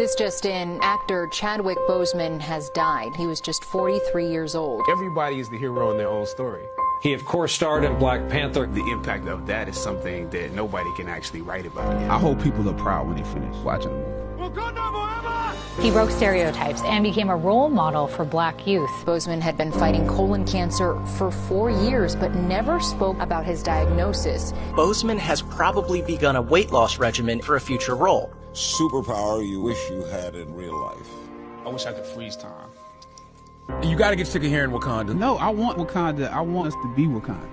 This just in, actor Chadwick Boseman has died. He was just 43 years old. Everybody is the hero in their own story. He, of course, starred in Black Panther. The impact of that is something that nobody can actually write about yet. I hope people are proud when they finish watching the movie. He broke stereotypes and became a role model for black youth. Boseman had been fighting colon cancer for 4 years, but never spoke about his diagnosis. Boseman has probably begun a weight loss regimen for a future role. Superpower you wish you had in real life. I wish I could freeze time. You gotta get sick of hearing Wakanda. No, I want Wakanda. I want us to be Wakanda.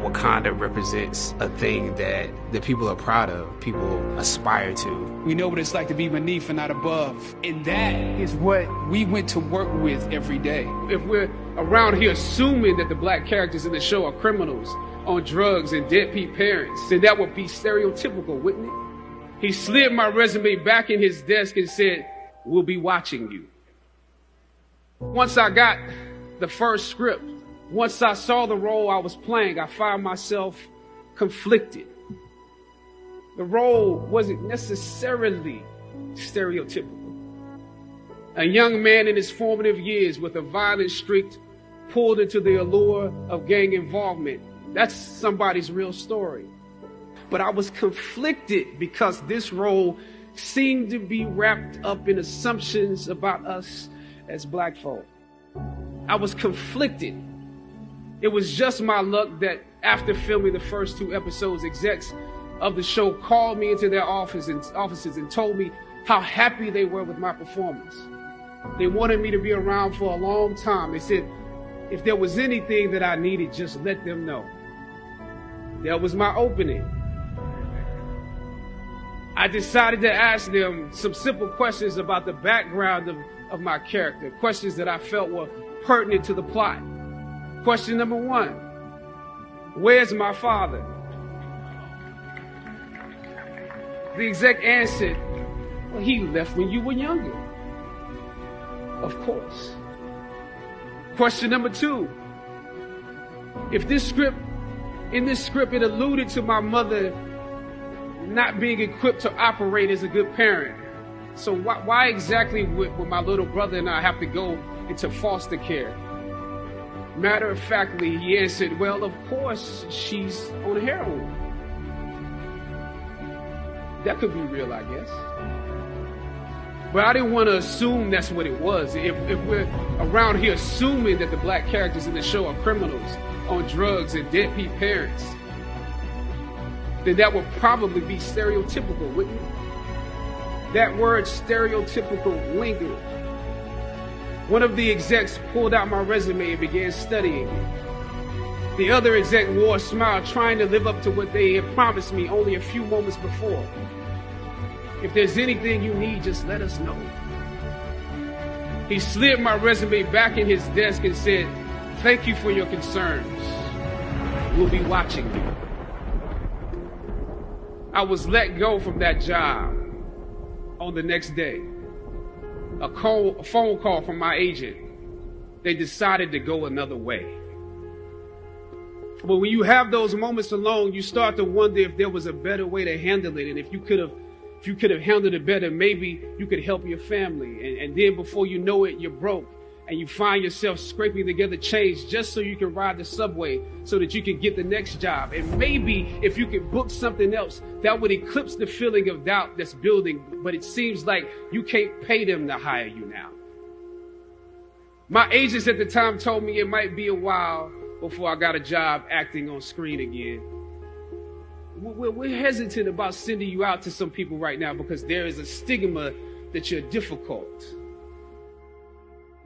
Wakanda represents a thing that people are proud of, people aspire to. We know what it's like to be beneath and not above. And that is what we went to work with every day. If we're around here assuming that the black characters in the show are criminals on drugs and deadbeat parents, then that would be stereotypical, wouldn't it? He slid my resume back in his desk and said, "We'll be watching you." Once I got the first script, once I saw the role I was playing, I found myself conflicted. The role wasn't necessarily stereotypical. A young man in his formative years with a violent streak pulled into the allure of gang involvement. That's somebody's real story. But I was conflicted because this role seemed to be wrapped up in assumptions about us as black folk. I was conflicted. It was just my luck that after filming the first 2 episodes, execs of the show called me into their offices and told me how happy they were with my performance. They wanted me to be around for a long time. They said, if there was anything that I needed, just let them know. That was my opening. I decided to ask them some simple questions about the background of my character, questions that I felt were pertinent to the plot. Question number 1, where's my father? The exec answered, well, he left when you were younger. Of course. Question number 2, in this script it alluded to my mother not being equipped to operate as a good parent. So why exactly would my little brother and I have to go into foster care? Matter of factly, he answered, well, of course, she's on heroin. That could be real, I guess. But I didn't want to assume that's what it was. If we're around here assuming that the black characters in the show are criminals on drugs and deadbeat parents, then that would probably be stereotypical, wouldn't it? That word stereotypical lingered. One of the execs pulled out my resume and began studying it. The other exec wore a smile, trying to live up to what they had promised me only a few moments before. If there's anything you need, just let us know. He slid my resume back in his desk and said, thank you for your concerns. We'll be watching you. I was let go from that job on the next day. A phone call from my agent. They decided to go another way. But when you have those moments alone, you start to wonder if there was a better way to handle it. And if you could have handled it better, maybe you could help your family. And then before you know it, you're broke. And you find yourself scraping together change just so you can ride the subway so that you can get the next job. And maybe if you could book something else, that would eclipse the feeling of doubt that's building. But it seems like you can't pay them to hire you now. My agents at the time told me it might be a while before I got a job acting on screen again. We're hesitant about sending you out to some people right now because there is a stigma that you're difficult.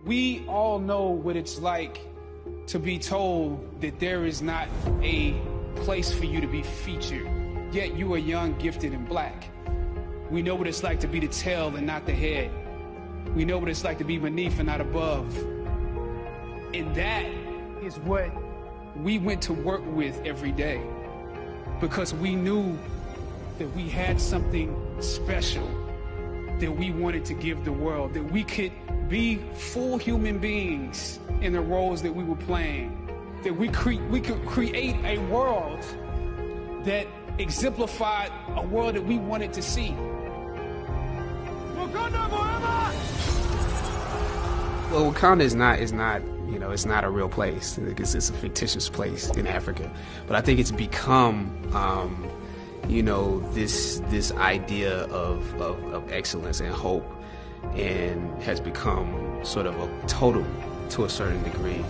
We all know what it's like to be told that there is not a place for you to be featured, yet you are young, gifted, and black. We know what it's like to be the tail and not the head. We know what it's like to be beneath and not above. And that is what we went to work with every day because we knew that we had something special that we wanted to give the world, that we could be full human beings in the roles that we were playing, that we could create a world that exemplified a world that we wanted to see. Wakanda forever! Well, Wakanda is not, you know, it's not a real place. It's a fictitious place in Africa. But I think it's become, you know, this idea of excellence and hope, and has become sort of a totem to a certain degree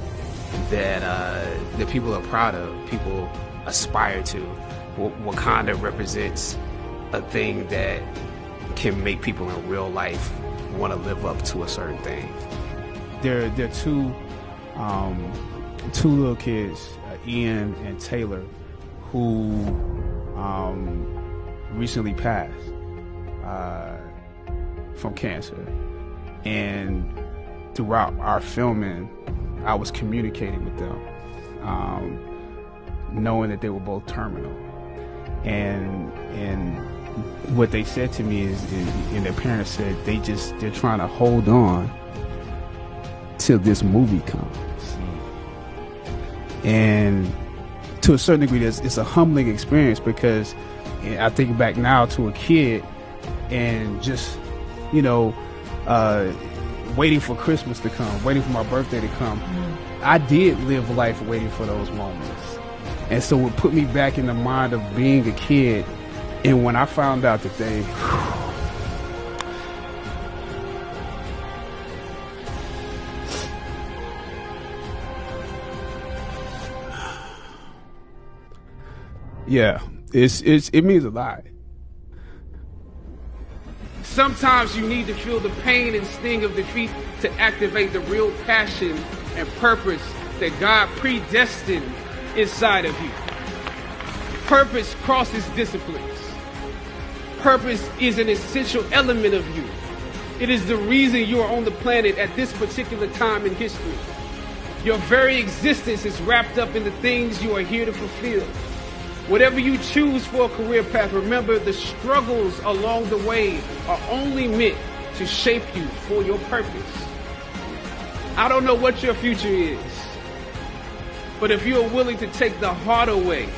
that people are proud of, people aspire to. Wakanda represents a thing that can make people in real life want to live up to a certain thing. There are two little kids, Ian and Taylor, who recently passed from cancer. And throughout our filming, I was communicating with them, knowing that they were both terminal. And what they said to me is, and their parents said, they're trying to hold on till this movie comes. And to a certain degree, it's a humbling experience, because I think back now to a kid and just, you know, waiting for Christmas to come, waiting for my birthday to come. I did live life waiting for those moments. And so it put me back in the mind of being a kid. And when I found out that they... yeah, it means a lot. Sometimes you need to feel the pain and sting of defeat to activate the real passion and purpose that God predestined inside of you. Purpose crosses disciplines. Purpose is an essential element of you. It is the reason you are on the planet at this particular time in history. Your very existence is wrapped up in the things you are here to fulfill. Whatever you choose for a career path, remember the struggles along the way are only meant to shape you for your purpose. I don't know what your future is, but if you are willing to take the harder way,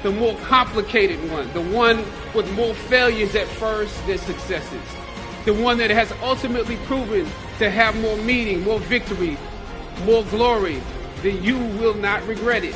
the more complicated one, the one with more failures at first than successes, the one that has ultimately proven to have more meaning, more victory, more glory, then you will not regret it.